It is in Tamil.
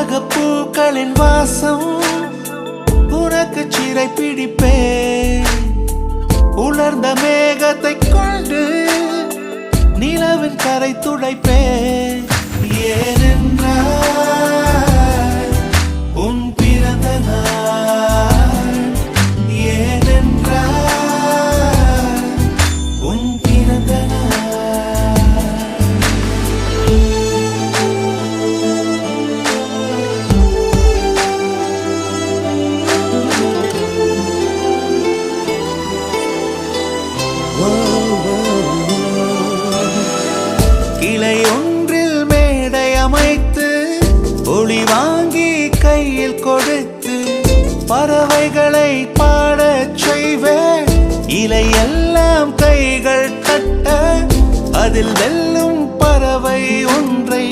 உலக பூக்களின் வாசம் உனக்கு சிறை பிடிப்பேன். உலர்ந்த மேகத்தை கொண்டு நிலவின் கரை துடைப்பேன். ஏனென்றால் உன் பிறந்த நாள், ஏனென்றால் உன் பிறந்த கிளை ஒன்றில் மேடை அமைத்து ஒளி வாங்கி கையில் கொடுத்து பறவைகளை பாடச் செய்வேன். இலையெல்லாம் கைகள் தட்ட அதில் வெல்லும் பறவை ஒன்றை